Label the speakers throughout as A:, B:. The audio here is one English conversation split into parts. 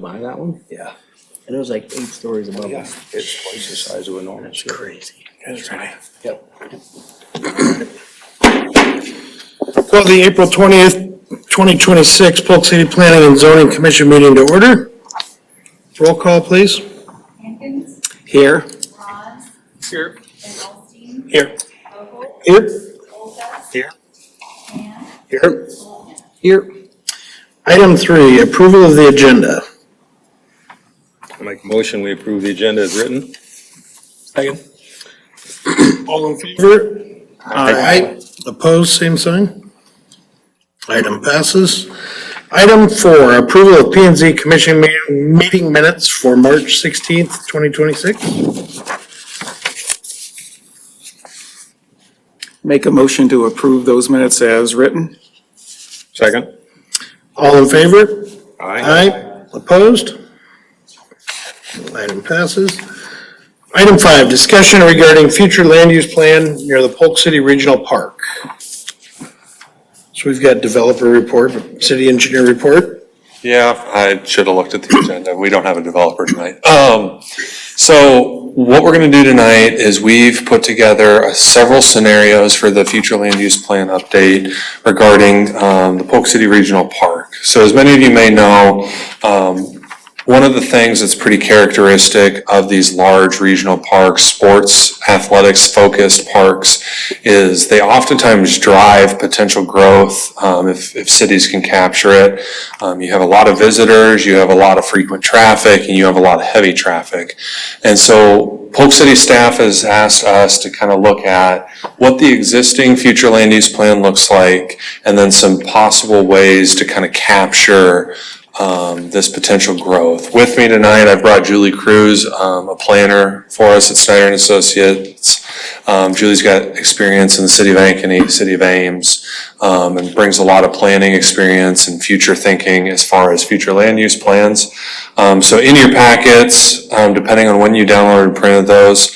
A: went by that one.
B: Yeah.
A: And it was like 8 stories above
B: Yeah,
A: us.
B: it's twice the size of a normal.
A: That's crazy.
B: That's right. Yep.
C: Call the April 20th, 2026 Polk City Planning and Zoning Commission meeting to order. Roll call, please.
D: Hankins,
A: Here.
D: Ross,
B: Here.
D: Van Alstine,
C: Here.
D: Vogel,
C: Here.
D: Olszewski,
C: Here.
D: Hand,
C: Here.
D: Bolton.
A: Here.
C: Item 3, approval of the agenda.
B: I'll make a motion, we approve the agenda as written.
C: Second. All in favor? Aye. Opposed, same sign. Item passes. Item 4, approval of P and Z Commission meeting minutes for March 16th, 2026.
E: Make a motion to approve those minutes as written.
B: Second.
C: All in favor?
B: Aye.
C: Aye. Opposed? Item passes. Item 5, discussion regarding future land use plan near the Polk City Regional Park. So we've got developer report, city engineer report.
F: Yeah, I should have looked at the agenda. We don't have a developer tonight. So what we're gonna do tonight is we've put together several scenarios for the future land use plan update regarding, the Polk City Regional Park. So as many of you may know, one of the things that's pretty characteristic of these large regional parks, sports, athletics focused parks, is they oftentimes drive potential growth if cities can capture it. You have a lot of visitors, you have a lot of frequent traffic, and you have a lot of heavy traffic. And so Polk City staff has asked us to kind of look at what the existing future land use plan looks like, and then some possible ways to kind of capture this potential growth. With me tonight, I brought Julie Cruz, a planner for us at Snyder and Associates. Julie's got experience in the city of Ankeny, city of Ames, and brings a lot of planning experience and future thinking as far as future land use plans. So in your packets, depending on when you downloaded and printed those,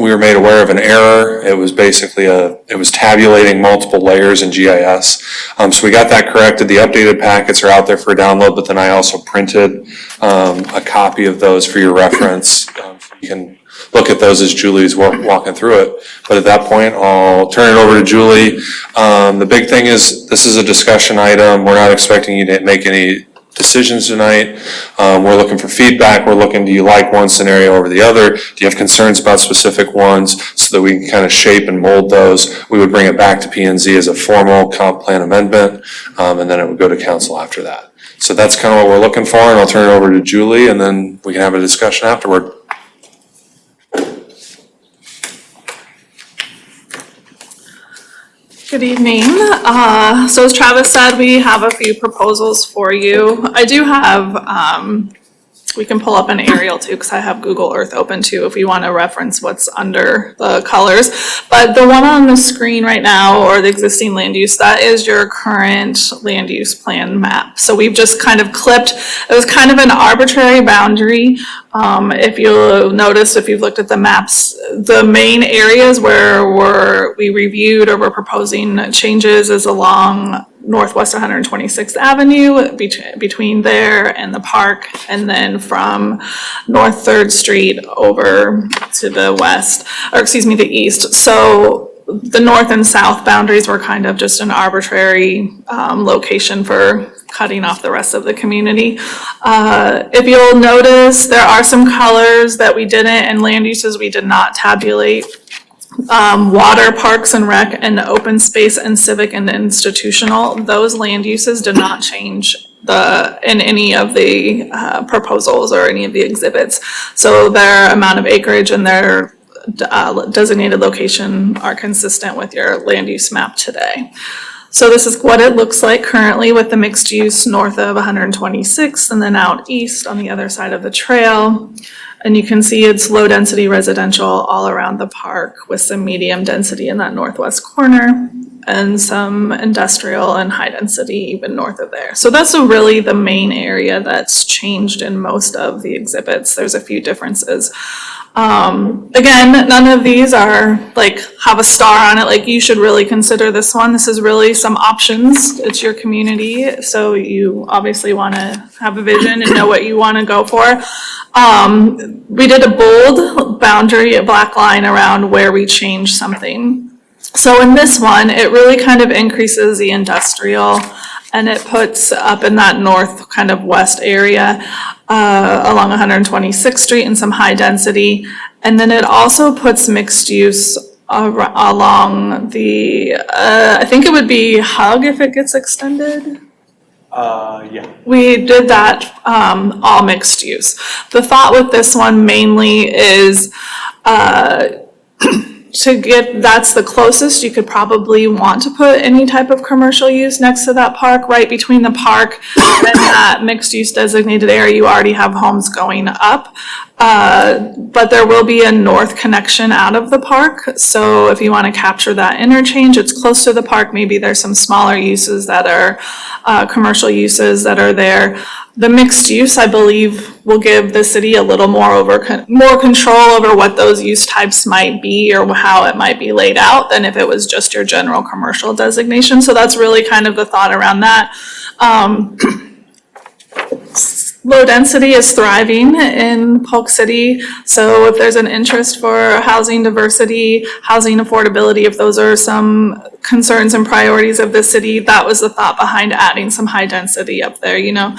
F: we were made aware of an error. It was basically it was tabulating multiple layers in GIS. So we got that corrected. The updated packets are out there for download, but then I also printed a copy of those for your reference. So you can look at those as Julie's walking through it. But at that point, I'll turn it over to Julie. The big thing is this is a discussion item. We're not expecting you to make any decisions tonight. We're looking for feedback. We're looking, do you like one scenario over the other? Do you have concerns about specific ones so that we can kind of shape and mold those? We would bring it back to P&Z as a formal comp plan amendment, and then it would go to council after that. So that's kind of what we're looking for, and I'll turn it over to Julie, and then we can have a discussion afterward.
G: Good evening. So as Travis said, we have a few proposals for you. I do have, we can pull up an aerial too, because I have Google Earth open too, if you want to reference what's under the colors. But the one on the screen right now, or the existing land use, that is your current land use plan map. So we've just kind of clipped, it was kind of an arbitrary boundary. If you'll notice, if you've looked at the maps, the main areas where we reviewed or we're proposing changes is along Northwest 126th Avenue, between there and the park, and then from North 3rd Street over to the west, or excuse me, the east. So the north and south boundaries were kind of just an arbitrary location for cutting off the rest of the community. If you'll notice, there are some colors that we didn't, and land uses we did not tabulate. Water, parks and rec, and open space and civic and institutional, those land uses did not change in any of the proposals or any of the exhibits. So their amount of acreage and their designated location are consistent with your land use map today. So this is what it looks like currently with the mixed use north of 126th and then out east on the other side of the trail. And you can see it's low density residential all around the park with some medium density in that northwest corner and some industrial and high density even north of there. So that's really the main area that's changed in most of the exhibits. There's a few differences Again, none of these are like, have a star on it, like you should really consider this one. This is really some options. It's your community, so you obviously want to have a vision and know what you want to go for. We did a bold boundary, a black line around where we changed something. So in this one, it really kind of increases the industrial, and it puts up in that north kind of west area along 126th Street and some high density. And then it also puts mixed use along the, I think it would be Hug if it gets extended.
E: Yeah.
G: We did that all mixed use. The thought with this one mainly is to get, that's the closest you could probably want to put any type of commercial use next to that park. Right between the park and that mixed use designated area, you already have homes going up. But there will be a north connection out of the park. So if you want to capture that interchange, it's close to the park. Maybe there's some smaller uses that are commercial uses that are there. The mixed use, I believe, will give the city a little more control over what those use types might be or how it might be laid out than if it was just your general commercial designation. So that's really kind of the thought around that. Low density is thriving in Polk City, so if there's an interest for housing diversity, housing affordability, if those are some concerns and priorities of the city, that was the thought behind adding some high density up there, you know.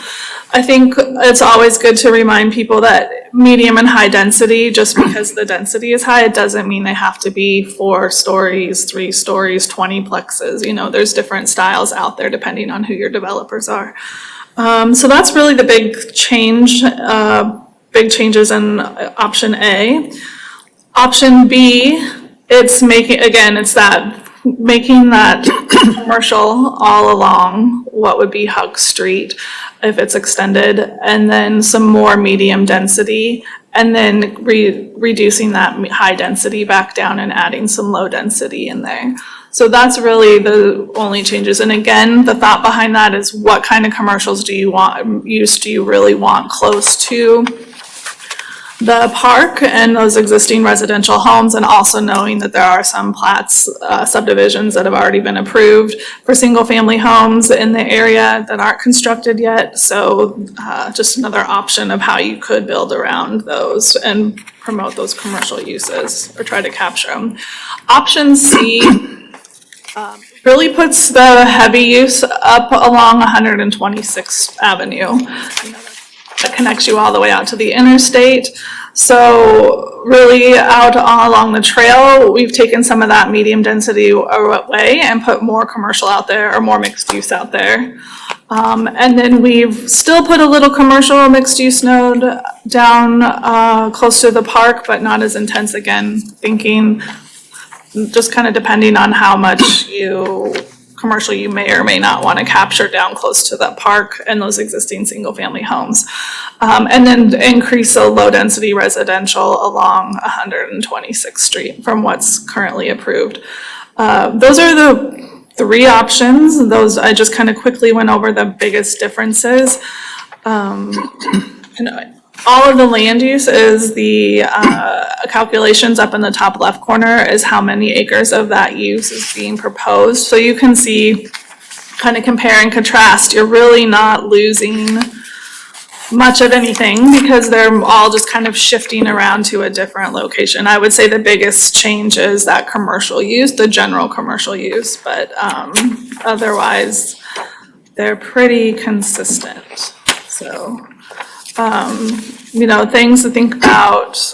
G: I think it's always good to remind people that medium and high density, just because the density is high, it doesn't mean they have to be 4 stories, 3 stories, 20 plexes, you know, there's different styles out there depending on who your developers are. So that's really the big change, big changes in option A. Option B, it's making, again, it's that, making that commercial all along what would be Hug Street if it's extended, and then some more medium density, and then reducing that high density back down and adding some low density in there. So that's really the only changes. And again, the thought behind that is what kind of commercials do you want, do you really want close to the park and those existing residential homes, and also knowing that there are some plats, subdivisions that have already been approved for single family homes in the area that aren't constructed yet. So just another option of how you could build around those and promote those commercial uses or try to capture them. Option C really puts the heavy use up along 126th Avenue. You know, that connects you all the way out to the interstate. So really out along the trail, we've taken some of that medium density away and put more commercial out there or more mixed use out there. And then we've still put a little commercial mixed use node down close to the park, but not as intense, again, thinking just kind of depending on how much commercial you may or may not want to capture down close to that park and those existing single family homes. And then increase a low density residential along 126th Street from what's currently approved. Those are the 3 options. Those, I just kind of quickly went over the biggest differences. And all of the land use is the calculations up in the top left corner is how many acres of that use is being proposed. So you can see, kind of compare and contrast, you're really not losing much of anything because they're all just kind of shifting around to a different location. I would say the biggest change is that commercial use, the general commercial use, but otherwise they're pretty consistent. So you know, things to think about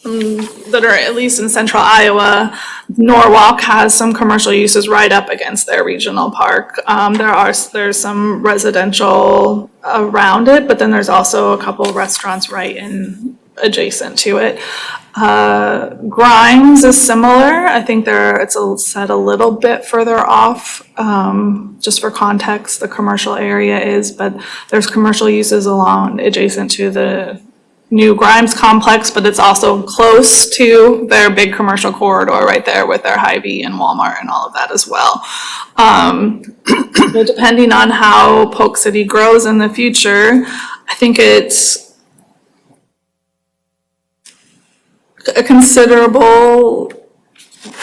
G: that are at least in central Iowa. Norwalk has some commercial uses right up against their regional park. There's some residential around it, but then there's also a couple of restaurants right in adjacent to it. Grimes is similar. I think it's set a little bit further off, just for context, the commercial area is, but there's commercial uses along adjacent to the new Grimes complex, but it's also close to their big commercial corridor right there with their Hy-Vee and Walmart and all of that as well. But depending on how Polk City grows in the future, I think it's a considerable,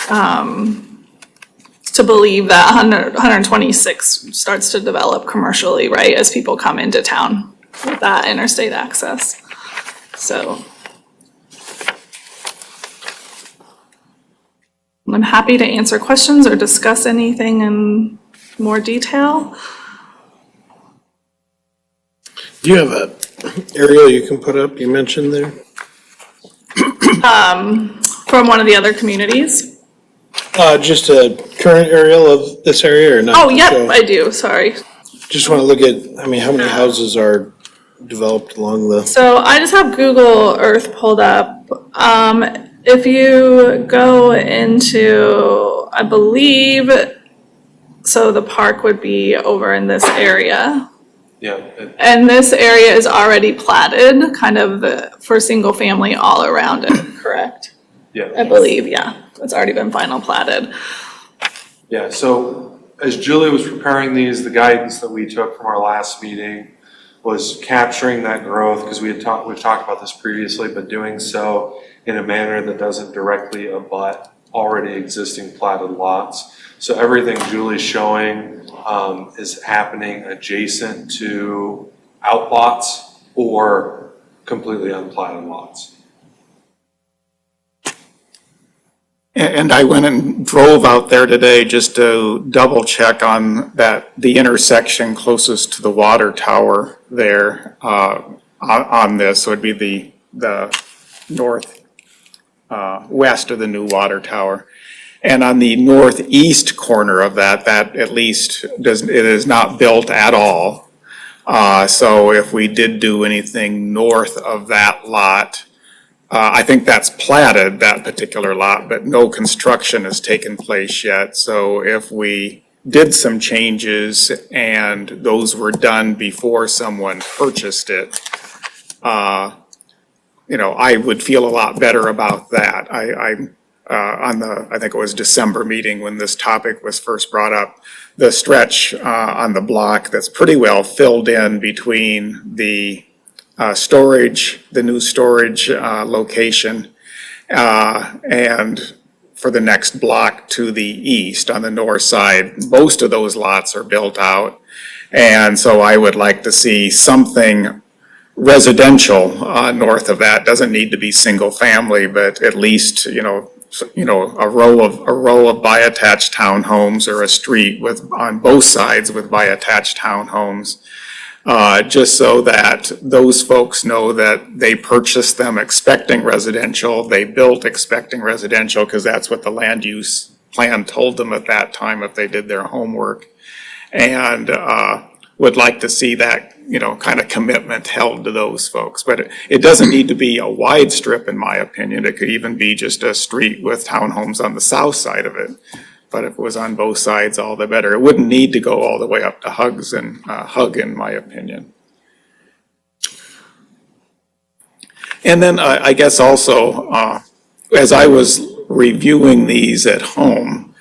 G: to believe that 126 starts to develop commercially, right, as people come into town with that interstate access. So I'm happy to answer questions or discuss anything in more detail.
C: Do you have a aerial you can put up, you mentioned there?
G: From one of the other communities.
C: Just a current aerial of this area or not?
G: Oh, yep, I do, sorry.
C: Just wanna look at, I mean, how many houses are developed along the,
G: So I just have Google Earth pulled up. If you go into, I believe, so the park would be over in this area.
F: Yeah.
G: And this area is already platted, kind of for single family all around it, correct?
F: Yeah.
G: I believe, yeah. It's already been final platted.
F: Yeah, so as Julie was preparing these, the guidance that we took from our last meeting was capturing that growth, because we've talked about this previously, but doing so in a manner that doesn't directly abut already existing platted lots. So everything Julie's showing is happening adjacent to outlots or completely unplatted lots.
E: And I went and drove out there today just to double check on the intersection closest to the water tower there, on this. So it'd be the north, west of the new water tower. And on the northeast corner of that at least it is not built at all. So if we did do anything north of that lot, I think that's platted, that particular lot, but no construction has taken place yet. So if we did some changes and those were done before someone purchased it, I would feel a lot better about that. I think it was December meeting when this topic was first brought up, the stretch on the block that's pretty well filled in between the new storage location, and for the next block to the east on the north side, most of those lots are built out. And so I would like to see something residential north of that. Doesn't need to be single family, but at least, a row of bi-attached townhomes or a street on both sides with bi-attached townhomes. Just so that those folks know that they purchased them expecting residential, they built expecting residential, because that's what the land use plan told them at that time if they did their homework. And would like to see that, kind of commitment held to those folks. But it doesn't need to be a wide strip, in my opinion. It could even be just a street with townhomes on the south side of it. But if it was on both sides, all the better. It wouldn't need to go all the way up to Hug, in my opinion. And then I guess also, as I was reviewing these at home,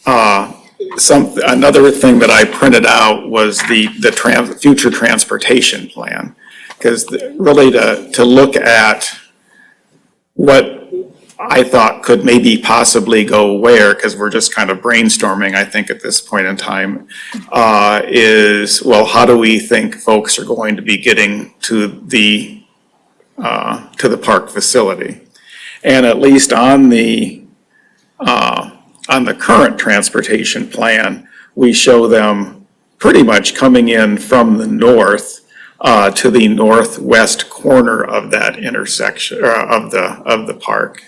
E: another thing that I printed out was the future transportation plan. Because really to look at what I thought could maybe possibly go where, because we're just kind of brainstorming, I think, at this point in time, is, well, how do we think folks are going to be getting to the park facility? And at least on the current transportation plan, we show them pretty much coming in from the north to the northwest corner of that intersection, of the park.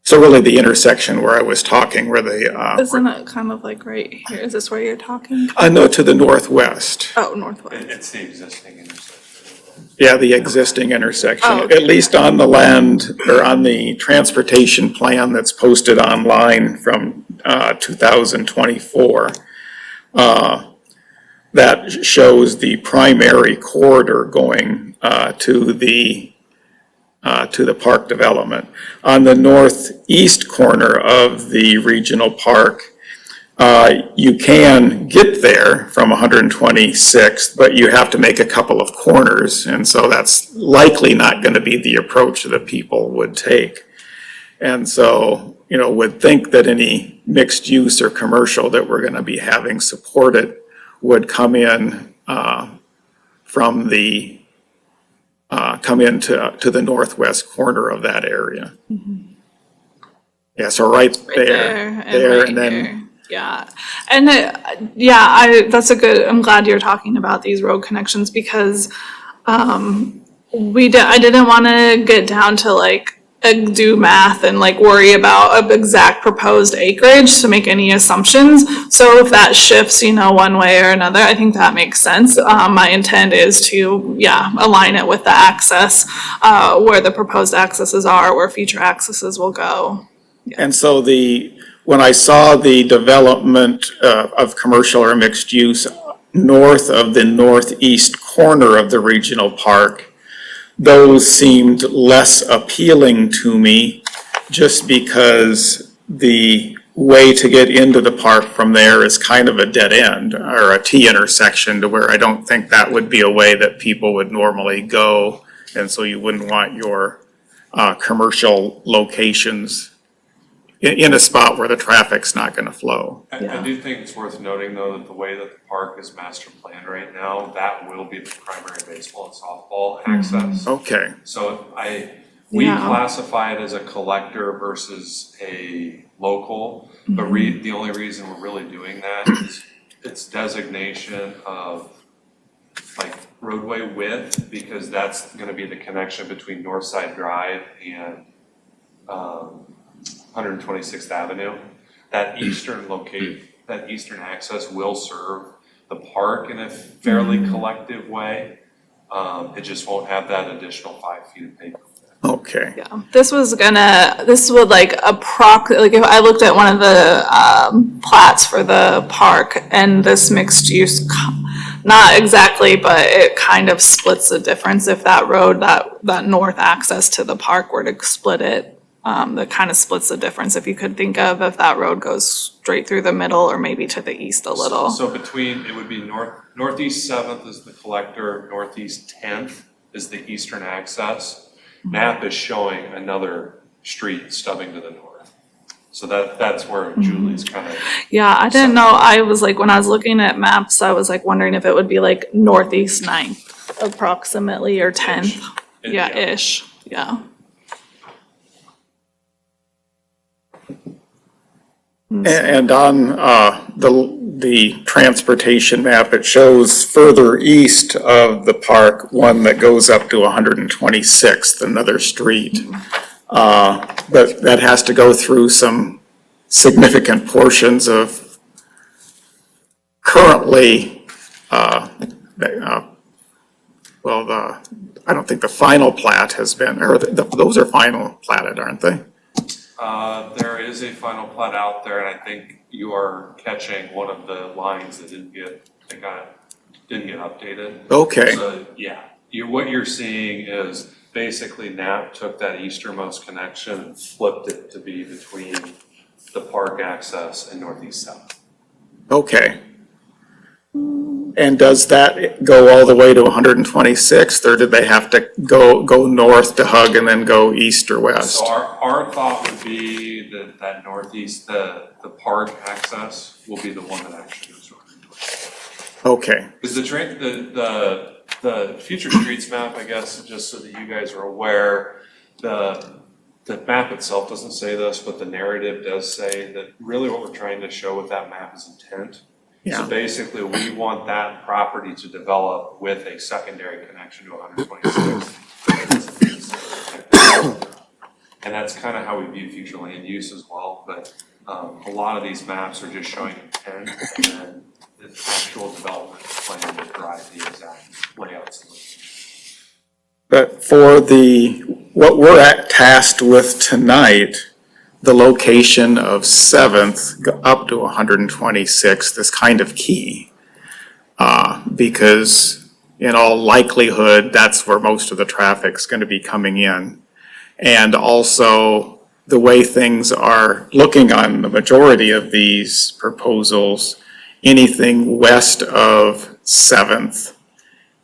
E: So really the intersection where I was talking, where the,
G: Isn't it kind of like right here? Is this where you're talking?
E: no, to the northwest.
G: Oh, northwest.
F: It's the existing intersection.
E: Yeah, the existing intersection,
G: Oh, okay.
E: at least on the land, or on the transportation plan that's posted online from 2024. That shows the primary corridor going to the park development. On the northeast corner of the regional park, You can get there from 126th, but you have to make a couple of corners, and so that's likely not going to be the approach that people would take. And so, would think that any mixed use or commercial that we're going to be having supported would come in from the come into the northwest corner of that area. Yeah, so right there,
G: right
E: and then.
G: here. Yeah, and that's I'm glad you're talking about these road connections because I didn't want to get down to like do math and like worry about an exact proposed acreage to make any assumptions. So if that shifts, one way or another, I think that makes sense. My intent is to, align it with the access, where the proposed accesses are, where future accesses will go.
E: And so when I saw the development of commercial or mixed use north of the northeast corner of the regional park, those seemed less appealing to me just because the way to get into the park from there is kind of a dead end or a T intersection to where I don't think that would be a way that people would normally go. And so you wouldn't want your commercial locations in a spot where the traffic's not gonna flow.
F: I do think it's worth noting though that the way that the park is master planned right now, that will be the primary baseball and softball access.
E: Okay,
F: So we
G: Yeah.
F: classify it as a collector versus a local, but the only reason we're really doing that is its designation of like roadway width, because that's gonna be the connection between Northside Drive and 126th Avenue. That eastern access will serve the park in a fairly collective way. It just won't have that additional 5 feet of pavement.
E: okay.
G: Yeah, this would like if I looked at one of the plats for the park and this mixed use, not exactly, but it kind of splits the difference if that road, that north access to the park were to split it. That kind of splits the difference if you could think of if that road goes straight through the middle or maybe to the east a little.
F: So it would be northeast 7th is the collector, northeast 10th is the eastern access. Map is showing another street stubbing to the north. So that's where Julie's kind of.
G: Yeah, I didn't know, I was like, when I was looking at maps, I was like wondering if it would be like northeast 9th approximately or 10th. Yeah, ish, yeah.
E: And on the transportation map, it shows further east of the park, one that goes up to 126th, another street. But that has to go through some significant portions of currently, I don't think the final plat has been, or those are final platted, aren't they?
F: There is a final plat out there, and I think you are catching one of the lines that didn't get updated.
E: Okay,
F: So, what you're seeing is basically NAP took that easternmost connection and flipped it to be between the park access and northeast south.
E: okay. And does that go all the way to 126th, or did they have to go north to hug and then go east or west?
F: So our thought would be that northeast, the park access will be the one that actually goes to 126th.
E: Okay,
F: Because the future streets map, I guess, just so that you guys are aware, the map itself doesn't say this, but the narrative does say that really what we're trying to show with that map is intent.
E: yeah,
F: So basically, we want that property to develop with a secondary connection to 126. And that's kind of how we view future land use as well, but a lot of these maps are just showing intent, and then the actual development plan will drive the exact layouts.
E: but for what we're tasked with tonight, the location of 7th up to 126th is kind of key. Because in all likelihood, that's where most of the traffic's gonna be coming in. And also, the way things are looking on the majority of these proposals, anything west of 7th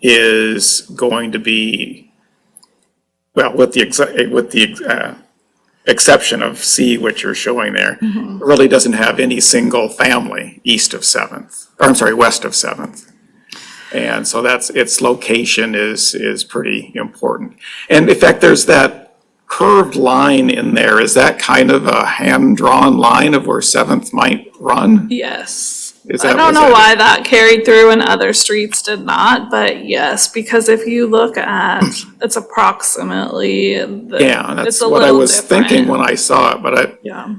E: is going to be, well, with the exception of C, which you're showing there, really doesn't have any single family east of 7th, or I'm sorry, west of 7th. And so that's, its location is pretty important. And in fact, there's that curved line in there. Is that kind of a hand-drawn line of where 7th might run?
G: Yes.
E: Is
G: I
E: that-
G: don't
E: was
G: know
E: that-
G: why that carried through and other streets did not, but yes, because if you look at, it's approximately.
E: Yeah, that's
G: it's a
E: what I
G: little
E: was thinking
G: different.
E: when I saw it, but I,
G: Yeah.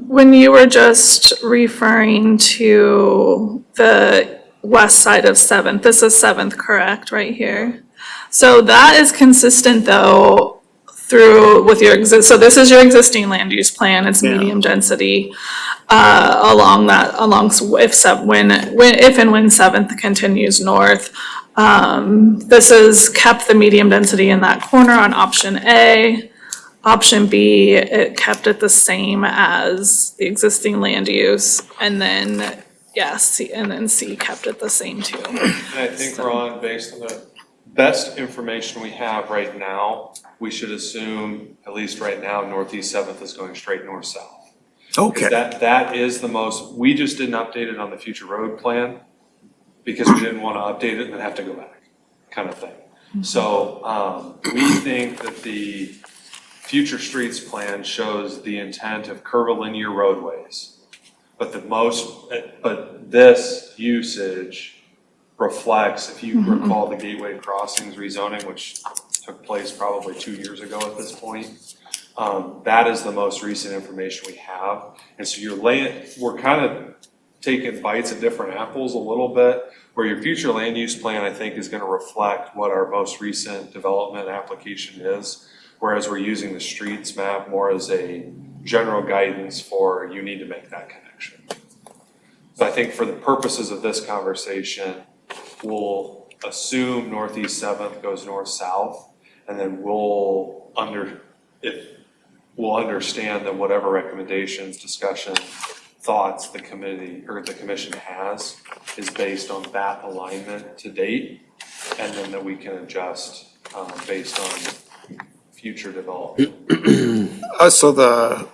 G: When you were just referring to the west side of 7th, this is 7th, correct, right here? So that is consistent though through with your so this is your existing land use plan, it's
E: Yeah.
G: medium density. Along if and when 7th continues north. This is kept the medium density in that corner on option A. Option B, it kept it the same as the existing land use, and then, and then C kept it the same too.
F: And I think, Ron, based on the best information we have right now, we should assume, at least right now, Northeast 7th is going straight north-south.
E: okay.
F: That is the most, we just didn't update it on the future road plan because we didn't want to update it and then have to go back, kind of thing. So, we think that the future streets plan shows the intent of curvilinear roadways. But this usage reflects, if you recall the Gateway Crossings rezoning, which took place probably 2 years ago at this point. That is the most recent information we have. And so we're kind of taking bites at different apples a little bit, where your future land use plan, I think, is gonna reflect what our most recent development application is. Whereas we're using the streets map more as a general guidance for you need to make that connection. So I think for the purposes of this conversation, we'll assume Northeast 7th goes north-south, and then we'll understand that whatever recommendations, discussion, thoughts the committee or the commission has is based on that alignment to date, and then that we can adjust based on future development.
E: So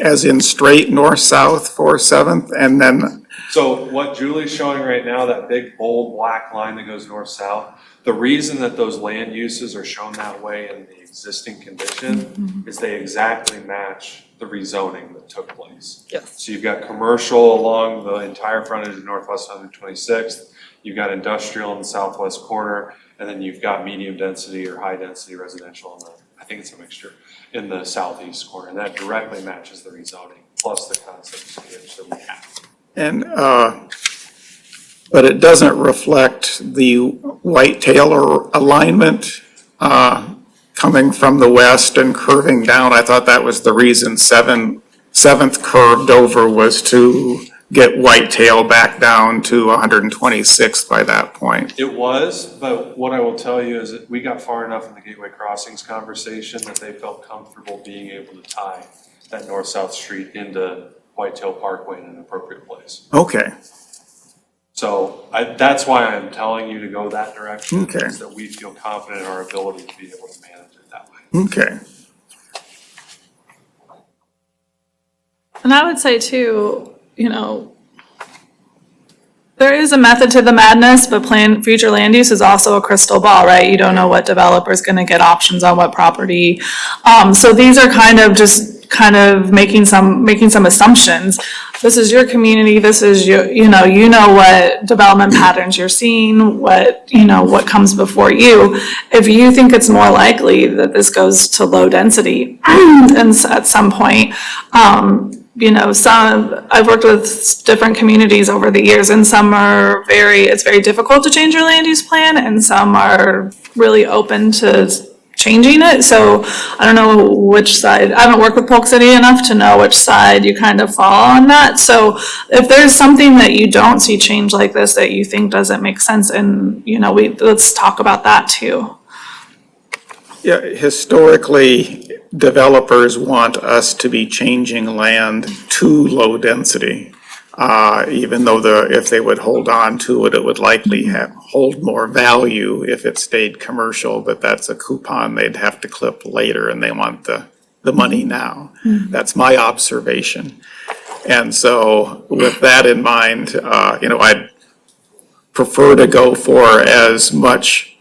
E: as in straight north-south for 7th, and then,
F: So what Julie's showing right now, that big bold black line that goes north-south, the reason that those land uses are shown that way in the existing condition is they exactly match the rezoning that took place.
G: Yes.
F: So you've got commercial along the entire frontage of Northwest 126th, you've got industrial in the southwest corner, and then you've got medium density or high density residential in the, I think it's a mixture, in the southeast corner. And that directly matches the rezoning, plus the concept switch that we have.
E: and, but it doesn't reflect the whitetail or alignment, coming from the west and curving down. I thought that was the reason 7th curved over, was to get whitetail back down to 126th by that point.
F: It was, but what I will tell you is that we got far enough in the Gateway Crossings conversation that they felt comfortable being able to tie that north-south street into Whitetail Parkway in an appropriate place.
E: Okay,
F: So that's why I'm telling you to go that direction.
E: Okay.
F: Is that we feel confident in our ability to be able to manage it that way.
E: okay.
G: And I would say too, there is a method to the madness, but future land use is also a crystal ball, right? You don't know what developer's gonna get options on what property. So these are kind of making some assumptions. This is your community, this is you know what development patterns you're seeing, what comes before you. If you think it's more likely that this goes to low density and at some point, I've worked with different communities over the years, and some it's very difficult to change your land use plan, and some are really open to changing it. So I don't know which side, I haven't worked with Polk City enough to know which side you kind of fall on that. So if there's something that you don't see change like this that you think doesn't make sense, and let's talk about that too.
E: Yeah, historically, developers want us to be changing land to low density. Even though if they would hold on to it, it would likely hold more value if it stayed commercial, but that's a coupon they'd have to clip later and they want the money now. That's my observation. And so with that in mind, I'd prefer to go for as much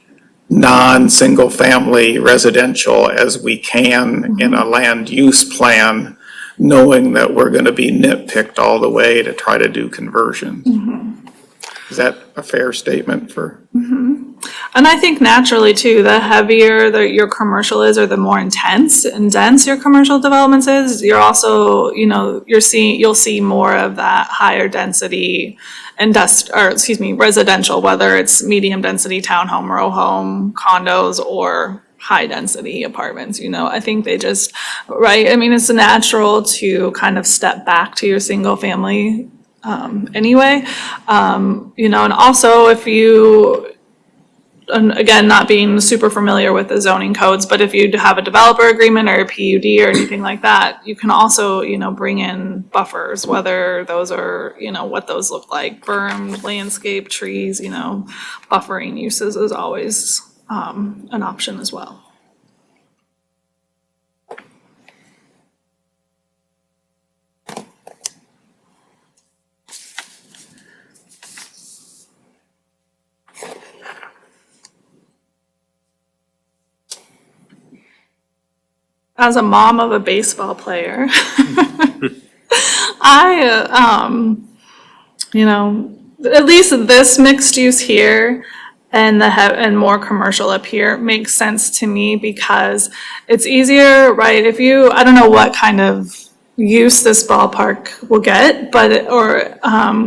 E: non-single family residential as we can in a land use plan, knowing that we're gonna be nitpicked all the way to try to do conversion. Is that a fair statement for?
G: And I think naturally too, the heavier your commercial is, or the more intense and dense your commercial developments is, you're also, you'll see more of that higher density residential, whether it's medium density townhome, row home, condos, or high density apartments. I think they just, right? I mean, it's natural to kind of step back to your single family anyway. And also if you, and again, not being super familiar with the zoning codes, but if you have a developer agreement or a PUD or anything like that, you can also, bring in buffers, whether those are, what those look like, berm, landscape, trees, buffering uses is always an option as well. As a mom of a baseball player, at least this mixed use here and more commercial up here makes sense to me because it's easier, right? I don't know what kind of use this ballpark will get, or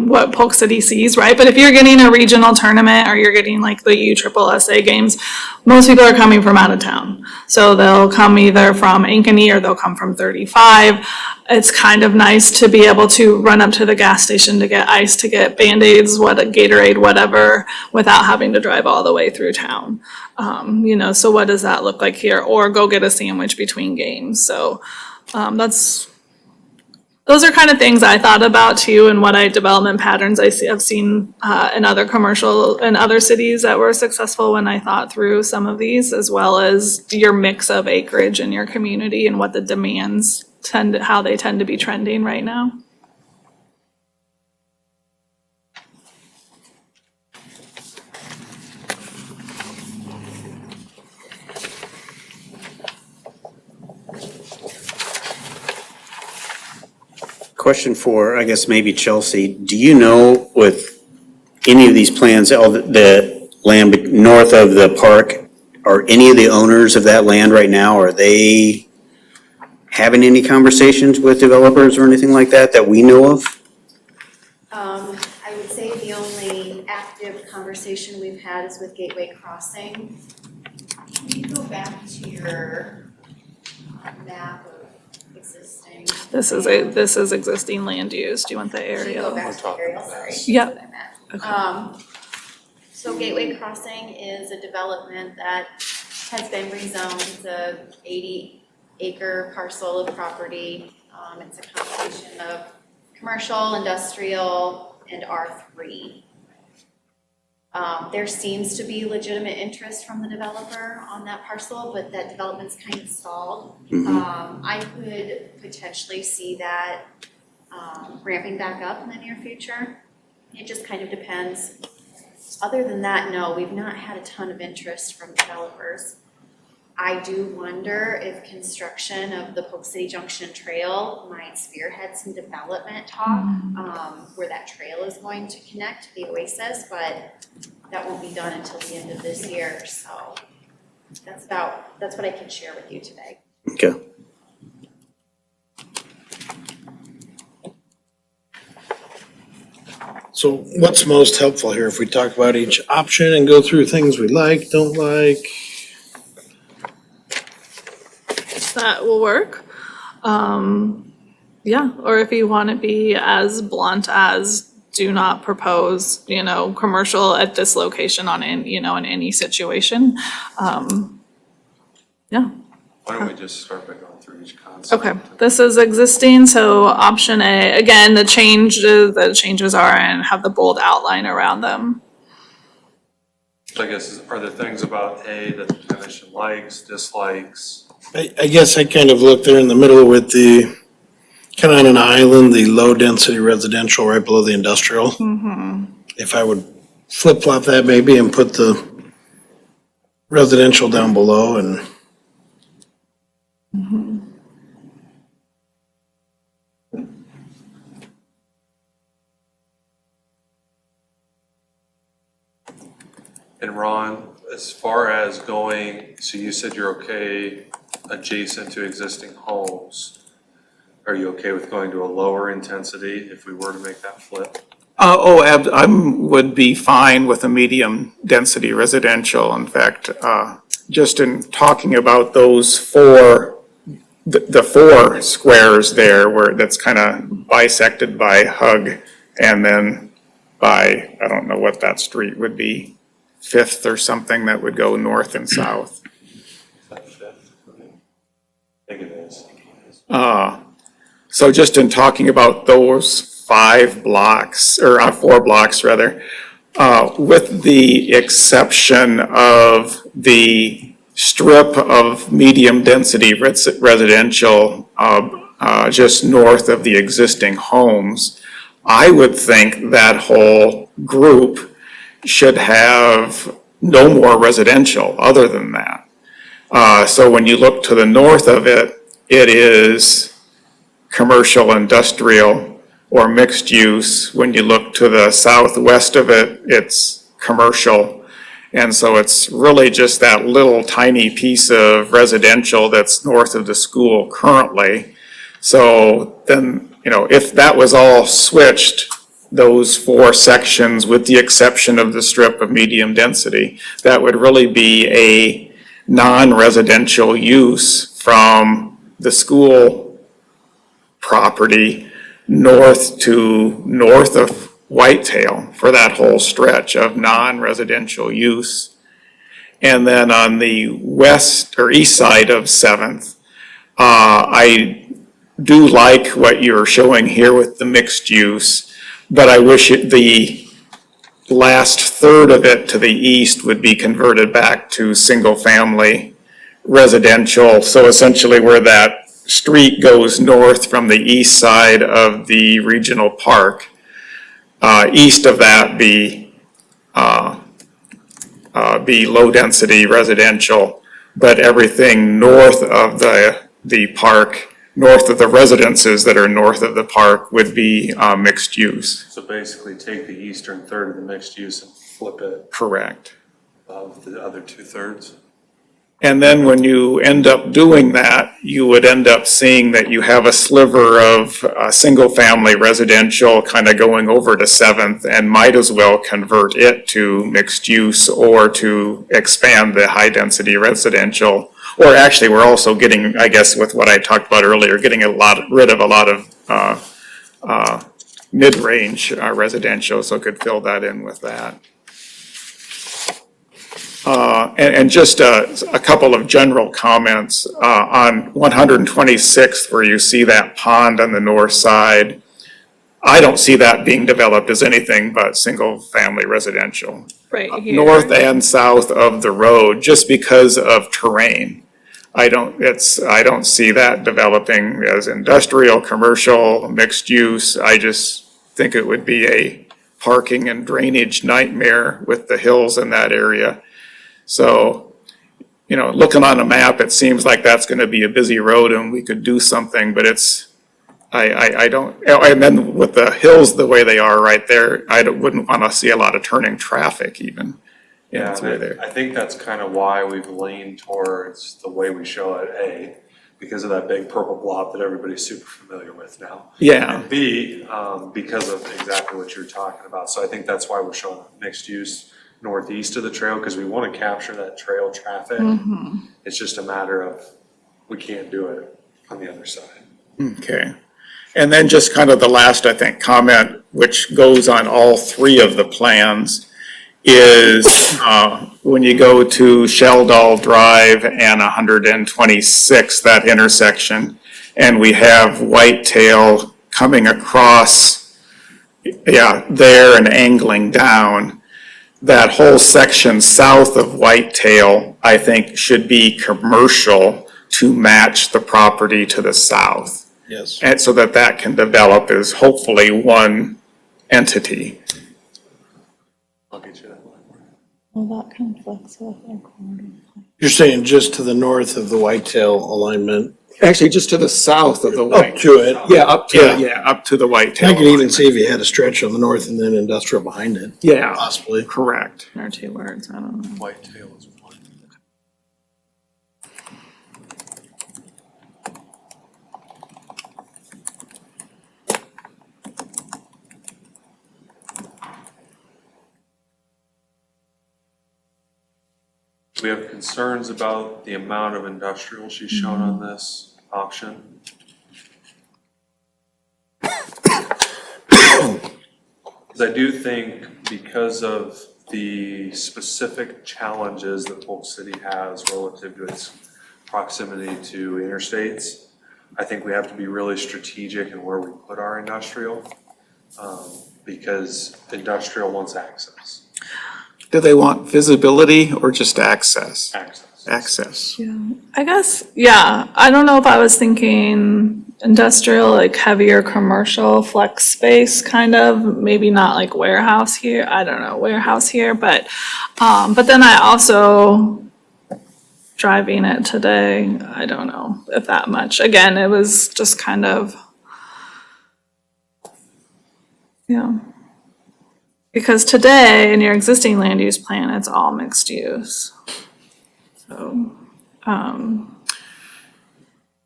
G: what Polk City sees, right? But if you're getting a regional tournament or you're getting like the USSSA games, most people are coming from out of town. So they'll come either from Ankeny or they'll come from 35. It's kind of nice to be able to run up to the gas station to get ice, to get Band-Aids, Gatorade, whatever, without having to drive all the way through town. So what does that look like here? Or go get a sandwich between games. So those are kind of things I thought about too, and development patterns I've seen in other cities that were successful when I thought through some of these, as well as your mix of acreage in your community and what the demands how they tend to be trending right now.
A: Question for, I guess, maybe Chelsea. Do you know with any of these plans, all the land north of the park, are any of the owners of that land right now, are they having any conversations with developers or anything like that we know of?
D: I would say the only active conversation we've had is with Gateway Crossing. Can you go back to your map of existing?
G: This is existing land use. Do you want the
D: Can you
G: aerial?
D: go back to the aerial, sorry.
G: Yep.
D: That's what I meant. So Gateway Crossing is a development that has been rezoned. It's a 80-acre parcel of property. It's a combination of commercial, industrial, and R3. There seems to be legitimate interest from the developer on that parcel, but that development's kind of stalled. I could potentially see that ramping back up in the near future. It just kind of depends. Other than that, no, we've not had a ton of interest from developers. I do wonder if construction of the Polk City Junction Trail might spearhead some development talk, where that trail is going to connect to the Oasis, but that won't be done until the end of this year. So that's what I can share with you today.
A: Okay.
C: So what's most helpful here if we talk about each option and go through things we like, don't like?
G: That will work. Yeah, or if you want to be as blunt as do not propose, commercial at this location in any situation. Yeah.
F: Why don't we just start by going through each concept?
G: Okay, this is existing, so option A, again, the changes are and have the bold outline around them.
F: So I guess, are there things about A that the commission likes, dislikes?
C: I guess I kind of looked there in the middle with the, kind of on an island, the low-density residential right below the industrial. If I would flip-flop that maybe and put the residential down below and.
F: And Ron, as far as going, so you said you're okay adjacent to existing homes. Are you okay with going to a lower intensity if we were to make that flip?
E: I would be fine with a medium-density residential. In fact, just in talking about those the four squares there where that's kind of bisected by Hug and then by, I don't know what that street would be, Fifth or something that would go north and south.
F: Is that Fifth? I think it is.
E: So just in talking about those 5 blocks, or 4 blocks rather, with the exception of the strip of medium-density residential just north of the existing homes, I would think that whole group should have no more residential other than that. So when you look to the north of it, it is commercial, industrial, or mixed use. When you look to the southwest of it, it's commercial. And so it's really just that little tiny piece of residential that's north of the school currently. So then, if that was all switched, those 4 sections, with the exception of the strip of medium density, that would really be a non-residential use from the school property north of Whitetail for that whole stretch of non-residential use. And then on the west or east side of 7th, I do like what you're showing here with the mixed use, but I wish the last third of it to the east would be converted back to single-family residential. So essentially where that street goes north from the east side of the regional park, east of that be low-density residential, but everything north of the park, north of the residences that are north of the park would be mixed use.
F: So basically take the eastern third of the mixed use and flip it
E: Correct.
F: above the other 2/3?
E: And then when you end up doing that, you would end up seeing that you have a sliver of single-family residential kind of going over to 7th and might as well convert it to mixed use or to expand the high-density residential. Or actually, we're also getting, I guess, with what I talked about earlier, getting rid of a lot of mid-range residential, so could fill that in with that. And just a couple of general comments on 126th, where you see that pond on the north side. I don't see that being developed as anything but single-family residential.
G: Right here.
E: North and south of the road, just because of terrain. I don't see that developing as industrial, commercial, mixed use. I just think it would be a parking and drainage nightmare with the hills in that area. So, looking on a map, it seems like that's gonna be a busy road and we could do something, but I don't, and then with the hills the way they are right there, wouldn't wanna see a lot of turning traffic even.
F: Yeah,
E: through there.
F: I think that's kind of why we've leaned towards the way we show it, A, because of that big purple blob that everybody's super familiar with now.
E: Yeah,
F: And B, because of exactly what you're talking about. So I think that's why we're showing mixed use northeast of the trail, because we want to capture that trail traffic. It's just a matter of, we can't do it on the other side.
E: okay. And then just kind of the last, I think, comment, which goes on all 3 of the plans, is, when you go to Sheldall Drive and 126, that intersection, and we have Whitetail coming across, there and angling down. That whole section south of Whitetail, I think, should be commercial to match the property to the south.
C: Yes.
E: And so that can develop as hopefully one entity.
F: I'll get you that one.
G: Well, that conflicts with our corridor.
C: You're saying just to the north of the whitetail alignment,
E: Actually, just to the south of the
C: up
E: white.
C: to it.
E: Yeah, up to,
C: Yeah.
E: up to the Whitetail.
C: I could even see if you had a stretch on the north and then industrial behind it,
E: Yeah,
C: possibly.
E: correct.
G: Or 2 words, I don't know.
F: Whitetail is one. We have concerns about the amount of industrial she's shown on this option. Because I do think because of the specific challenges that Polk City has relative to its proximity to interstates, I think we have to be really strategic in where we put our industrial, because industrial wants access.
E: Do they want visibility or just access?
F: Access.
E: Access.
G: Yeah, I guess, yeah, I don't know if I was thinking industrial, like heavier commercial flex space, kind of, maybe not like warehouse here, I don't know, warehouse here, but then I also, driving it today, I don't know if that much, again, it was just kind of, yeah. Because today, in your existing land use plan, it's all mixed use. So,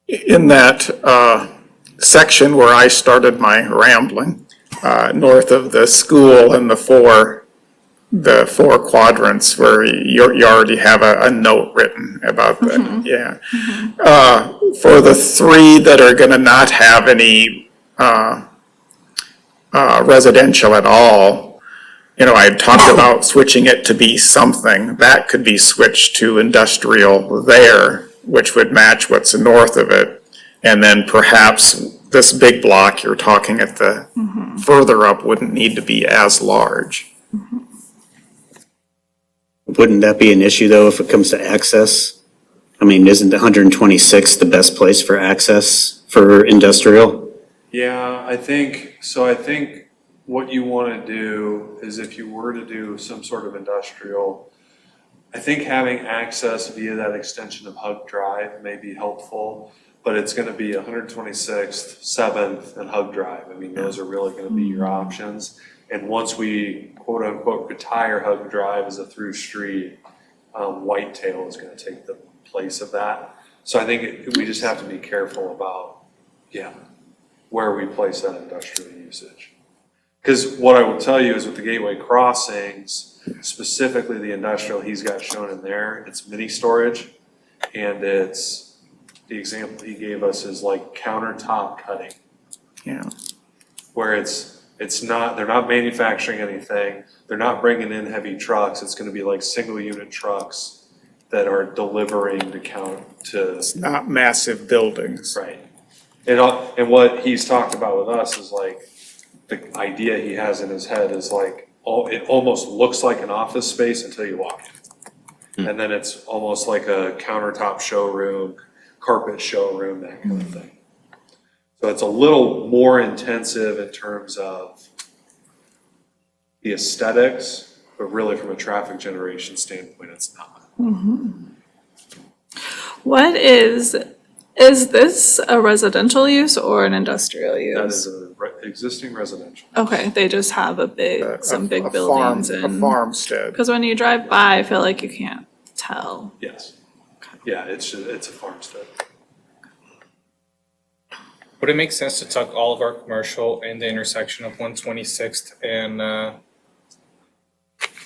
E: In that section where I started my rambling, north of the school and the four quadrants where you already have a note written about that, yeah. For the 3 that are gonna not have any residential at all, I had talked about switching it to be something, that could be switched to industrial there, which would match what's north of it. And then perhaps this big block you're talking at the further up wouldn't need to be as large.
A: Wouldn't that be an issue though if it comes to access? I mean, isn't 126 the best place for access for industrial?
F: Yeah, I think what you want to do is if you were to do some sort of industrial, I think having access via that extension of Hug Drive may be helpful, but it's going to be 126th, 7th, and Hug Drive. I mean, those are really going to be your options. And once we quote unquote retire Hug Drive as a through street, Whitetail is going to take the place of that. So I think we just have to be careful about, where we place that industrial usage. Because what I will tell you is with the Gateway Crossings, specifically the industrial he's got shown in there, it's mini storage, and it's, the example he gave us is like countertop cutting,
E: Yeah.
F: where it's not, they're not manufacturing anything, they're not bringing in heavy trucks, it's gonna be like single unit trucks that are delivering to
E: Not massive buildings.
F: right. And what he's talked about with us is like, the idea he has in his head is like, it almost looks like an office space until you walk in. And then it's almost like a countertop showroom, carpet showroom, that kind of thing. So it's a little more intensive in terms of the aesthetics, but really from a traffic generation standpoint, it's not.
G: what is this a residential use or an industrial
F: That is
G: use?
F: a existing residential.
G: Okay, they just have some big buildings
E: A
G: and,
E: farmstead.
G: because when you drive by, I feel like you can't tell.
F: Yes. Yeah, it's a farmstead.
H: Would it make sense to tuck all of our commercial in the intersection of 126th and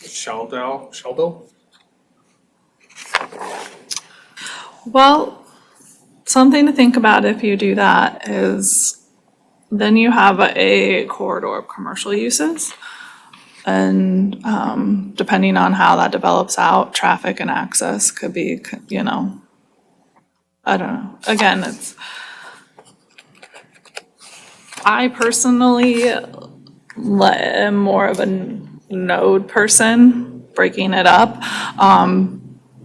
H: Sheldall?
G: Well, something to think about if you do that is then you have a corridor of commercial uses. And, depending on how that develops out, traffic and access could be, you know, I don't know. Again, I personally am more of a node person, breaking it up.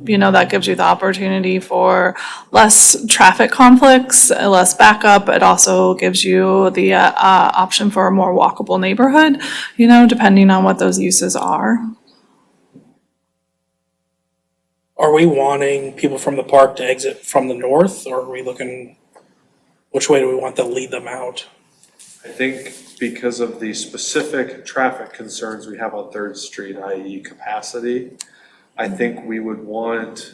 G: You know, that gives you the opportunity for less traffic conflicts, less backup. It also gives you the option for a more walkable neighborhood, you know, depending on what those uses are.
I: Are we wanting people from the park to exit from the north, or are we looking, which way do we want to lead them out?
F: I think because of the specific traffic concerns we have on Third Street, i.e. capacity, I think we would want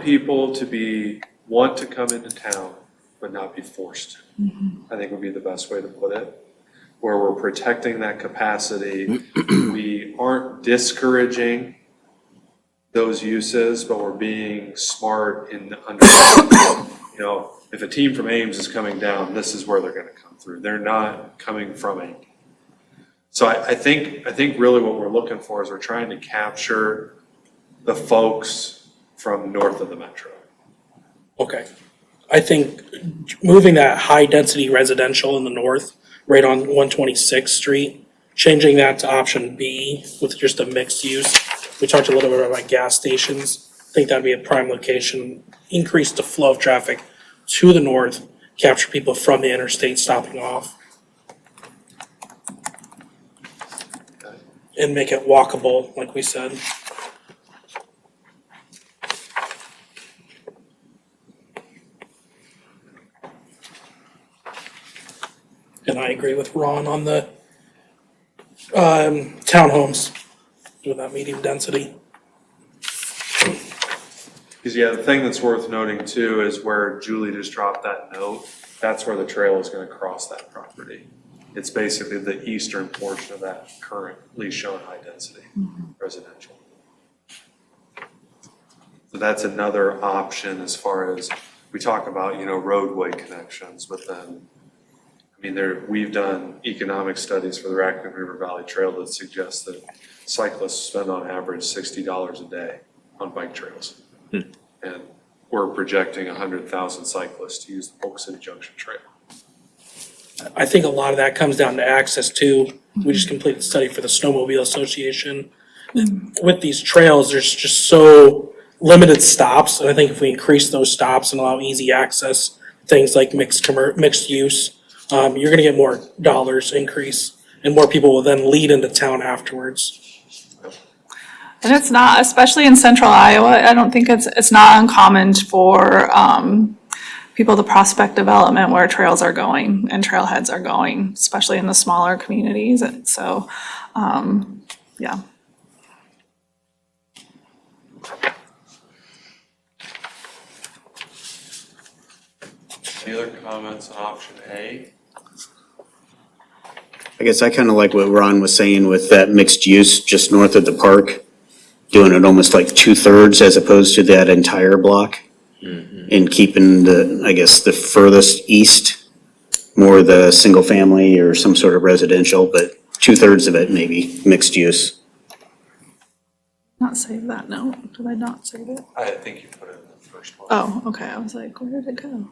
F: people to want to come into town, but not be forced to. I think would be the best way to put it. Where we're protecting that capacity, we aren't discouraging those uses, but we're being smart in understanding, you know, if a team from Ames is coming down, this is where they're gonna come through. They're not coming from Ames. So I think really what we're looking for is we're trying to capture the folks from north of the metro.
I: Okay. I think moving that high-density residential in the north, right on 126th Street, changing that to option B with just a mixed use. We talked a little bit about gas stations. I think that'd be a prime location, increase the flow of traffic to the north, capture people from the interstate stopping off. And make it walkable, like we said. And I agree with Ron on the townhomes with that medium density.
F: Because yeah, the thing that's worth noting too is where Julie just dropped that note, that's where the trail is gonna cross that property. It's basically the eastern portion of that currently shown high density residential. So that's another option as far as, we talk about, you know, roadway connections, but then, I mean, we've done economic studies for the Raccoon River Valley Trail that suggest that cyclists spend on average $60 a day on bike trails. And we're projecting 100,000 cyclists to use the Polk City Junction Trail.
I: I think a lot of that comes down to access too. We just completed a study for the Snowmobile Association. With these trails, there's just so limited stops, and I think if we increase those stops and allow easy access, things like mixed use, you're gonna get more dollars increase, and more people will then lead into town afterwards.
G: And it's not, especially in central Iowa, I don't think it's not uncommon for people to prospect development where trails are going and trailheads are going, especially in the smaller communities. And so, yeah.
F: Any other comments on option A?
A: I guess I kind of like what Ron was saying with that mixed use just north of the park, doing it almost like 2/3 as opposed to that entire block. And keeping the, I guess, the furthest east, more the single family or some sort of residential, but 2/3 of it maybe mixed use.
G: Not save that note. Did I not save it?
F: I think you put it in the first one.
G: Oh, okay. I was like, where did it go?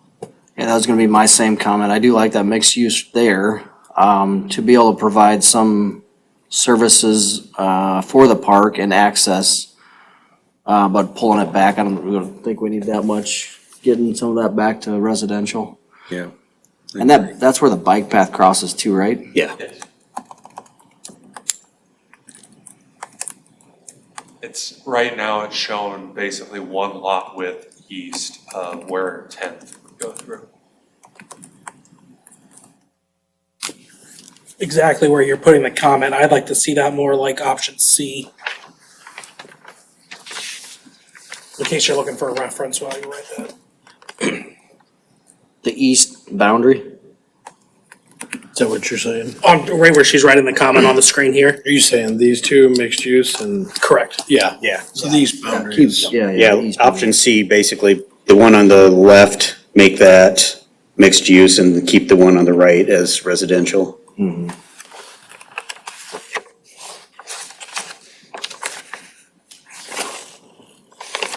J: Yeah, that was gonna be my same comment. I do like that mixed use there, to be able to provide some services, for the park and access. But pulling it back, I don't think we need that much, getting some of that back to residential.
A: Yeah.
J: And that's where the bike path crosses too, right?
A: Yeah.
F: It's, right now it's shown basically one lot width east of where 10th would go through.
I: Exactly where you're putting the comment. I'd like to see that more like option C. In case you're looking for a reference while you write that.
J: The east boundary?
C: Is that what you're saying?
I: On, right where she's writing the comment on the screen here.
C: Are you saying these two mixed use and,
I: Correct.
C: yeah,
A: Yeah.
C: so these boundaries?
J: Yeah,
A: Yeah,
J: the east
A: option C, basically, the one on the left, make that mixed use and keep the one on the right as residential?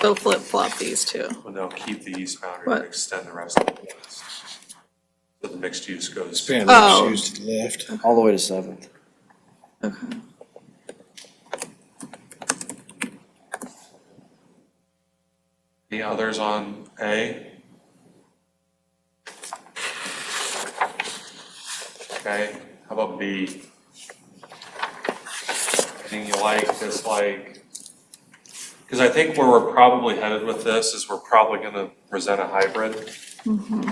G: So flip-flop these two.
F: Well, no, keep the east boundary
G: What?
F: and extend the rest of the west. So the mixed use goes.
C: Expand
G: Oh.
C: mixed use to the left.
J: All the way to Seventh.
G: Okay.
F: Any others on A? Okay, how about B? Anything you like, dislike? Because I think where we're probably headed with this is we're probably gonna present a hybrid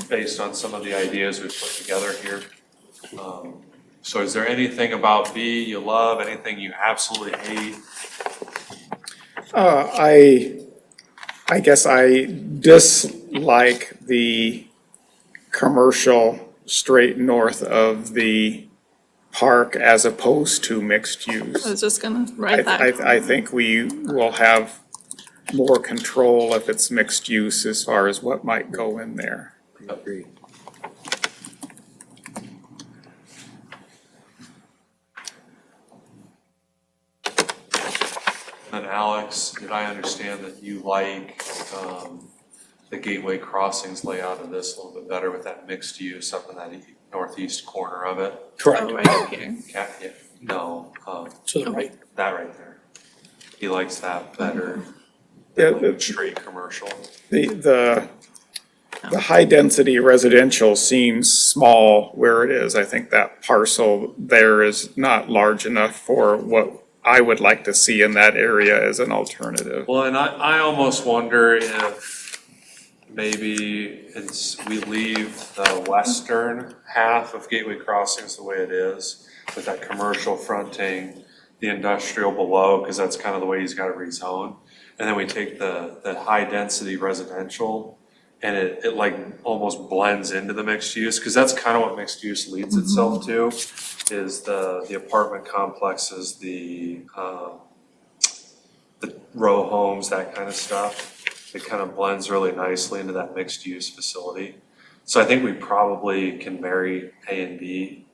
F: based on some of the ideas we've put together here. So is there anything about B you love, anything you absolutely hate?
E: I guess I dislike the commercial straight north of the park as opposed to mixed use.
G: I was just gonna write that.
E: I think we will have more control if it's mixed use as far as what might go in there.
J: Agree.
F: And Alex, did I understand that you like the Gateway Crossings layout of this a little bit better with that mixed use up in that northeast corner of it?
I: Correct.
G: Oh, right up here.
F: Yeah, no,
I: To the right.
F: that right there. He likes that better
E: Yeah,
F: than straight commercial.
E: The high-density residential seems small where it is. I think that parcel there is not large enough for what I would like to see in that area as an alternative.
F: Well, and I almost wonder if maybe we leave the western half of Gateway Crossings the way it is, with that commercial fronting, the industrial below, because that's kind of the way he's got it rezoned. And then we take the high-density residential, and it like almost blends into the mixed use, because that's kind of what mixed use leads itself to, is the apartment complexes, the row homes, that kind of stuff. It kind of blends really nicely into that mixed use facility. So I think we probably can marry A and B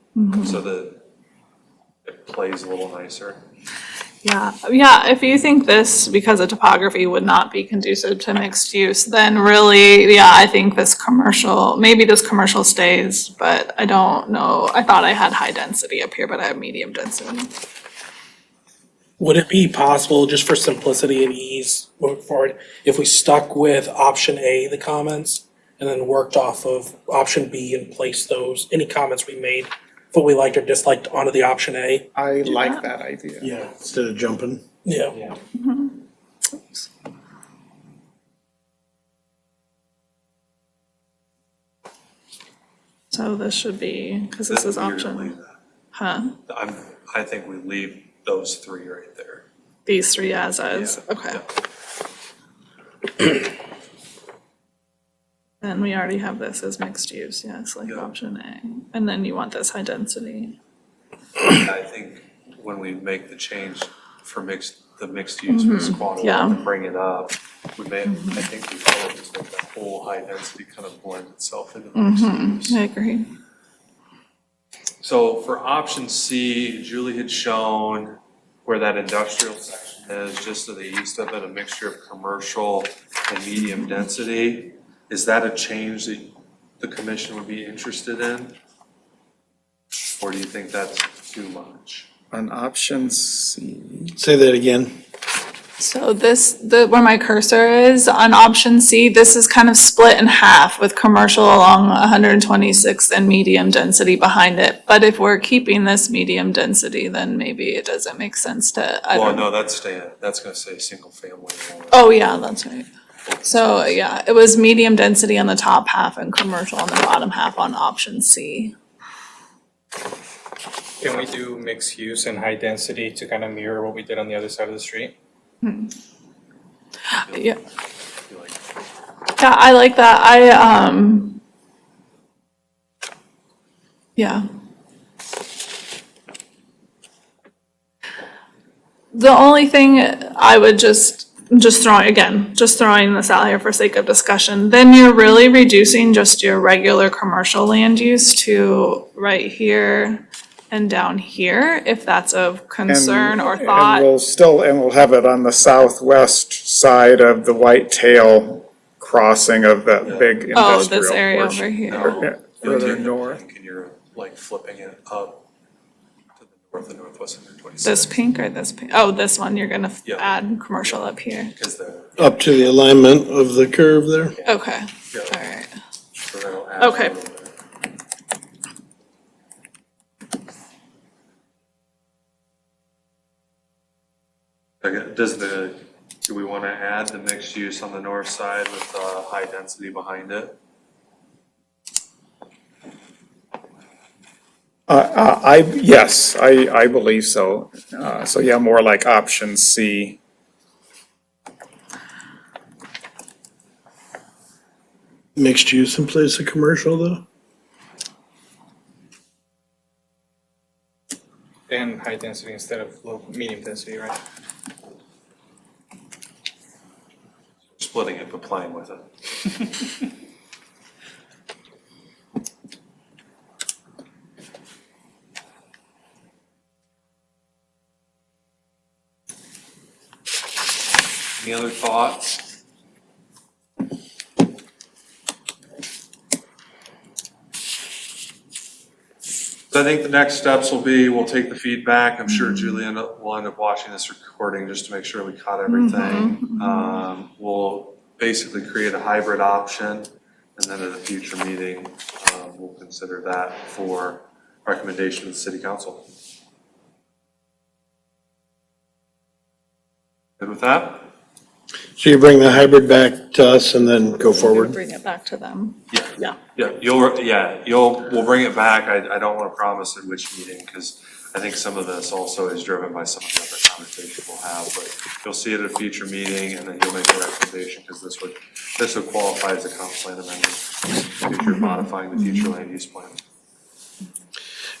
F: so that it plays a little nicer.
G: Yeah, if you think this, because of topography, would not be conducive to mixed use, then really, yeah, I think maybe this commercial stays, but I don't know. I thought I had high density up here, but I have medium density.
I: Would it be possible, just for simplicity and ease moving forward, if we stuck with option A, the comments, and then worked off of option B and placed those, any comments we made, what we liked or disliked onto the option A?
E: I like that idea.
C: Yeah, instead of jumping.
I: Yeah.
G: So this should be, because this is
F: You're gonna
G: option,
F: leave that.
G: huh?
F: I think we leave those three right there.
G: These three as is,
F: Yeah,
G: okay.
F: yeah.
G: And we already have this as mixed use, yes, like
F: Yeah.
G: option A. And then you want this high density.
F: I think when we make the change for the mixed use for squad
G: yeah.
F: and bring it up, I think we probably just make that whole high density kind of blend itself into the mixed use.
G: I agree.
F: So for option C, Julie had shown where that industrial section is, just to the east of it, a mixture of commercial and medium density. Is that a change that the commission would be interested in? Or do you think that's too much?
E: On option C,
C: Say that again.
G: So where my cursor is, on option C, this is kind of split in half with commercial along 126th and medium density behind it. But if we're keeping this medium density, then maybe it doesn't make sense to,
F: Well, no, that's gonna say single family.
G: Oh, yeah, that's right. So, yeah, it was medium density on the top half and commercial on the bottom half on option C.
H: Can we do mixed use and high density to kind of mirror what we did on the other side of the street?
G: Yeah. Yeah, I like that. Yeah. The only thing I would just just throwing this out here for sake of discussion, then you're really reducing just your regular commercial land use to right here and down here, if that's of concern or thought.
E: And we'll have it on the southwest side of the White Tail crossing of that big
G: Oh,
E: industrial
G: this area over
E: portion.
G: here.
E: Further north.
F: And you're like flipping it up to the north and northwest of 126.
G: This pink or this pink? Oh, this one, you're gonna
F: Yeah.
G: add commercial up here.
F: Because the,
C: Up to the alignment of the curve there.
G: Okay,
F: yeah,
G: all right.
F: so that'll add.
G: Okay.
F: a little bit. Do we want to add the mixed use on the north side with high density behind it?
E: Yes, I believe so. So yeah, more like option C.
C: Mixed use in place of commercial though?
H: And high density instead of medium density, right?
F: Splitting it but playing with it. Any other thoughts? So I think the next steps will be, we'll take the feedback. I'm sure Julian will end up watching this recording just to make sure we caught everything. We'll basically create a hybrid option, and then at a future meeting, we'll consider that for recommendation to the city council. Good with that?
C: So you bring the hybrid back to us and then go forward?
G: Bring it back to them.
F: Yeah, we'll bring it back. I don't want to promise at which meeting, because I think some of this also is driven by some of the other conversations we'll have, but you'll see it at a future meeting, and then you'll make a recommendation, because this would qualify as a comp plan amendment, if you're modifying the future land use plan.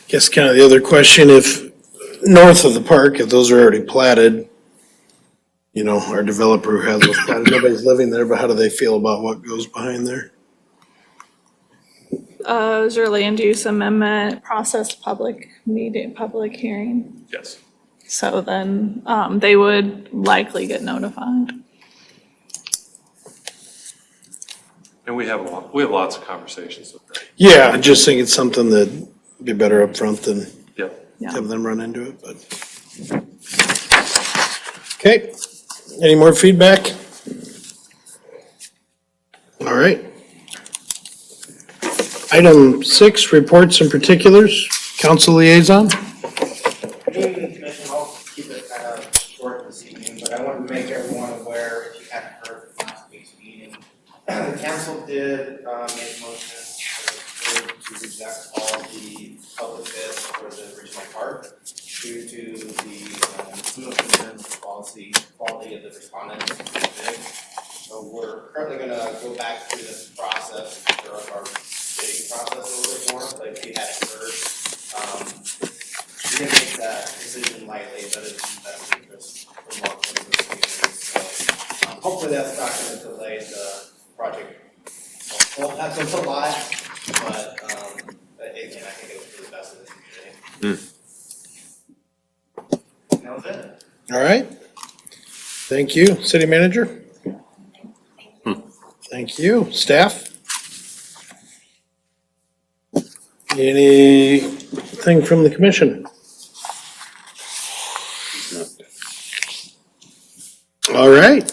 C: Guess kind of the other question, if north of the park, if those are already platted, you know, our developer has those platted, nobody's living there, but how do they feel about what goes behind there?
G: Is your land use amendment process public hearing?
F: Yes.
G: So then, they would likely get notified.
F: And we have lots of conversations with them.
C: Yeah, I just think it's something that'd be better upfront than
F: Yeah.
C: have them run into it, but. Okay, any more feedback? All right. Item 6, reports and particulars, council liaison.
K: I'll keep it kind of short this evening, but I wanted to make everyone aware, if you hadn't heard from last week's meeting, the council did make a motion to reject all the public bids for the regional park due to the quality of the respondents' bids. So we're currently gonna go back through this process, through our bidding process a little bit more, but if you hadn't heard, we didn't make that decision lightly, but it's in the best interest of more communities. So, hopefully that's not gonna delay the project. Well, that's a lot, but, again, I think it was for the best of the community. And that was it.
C: All right. Thank you. City manager? Thank you. Staff? Anything from the commission? All right.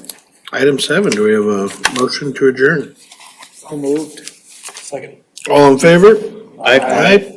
C: Item 7, do we have a motion to adjourn?
I: So moved. Second.
C: All in favor? Aye.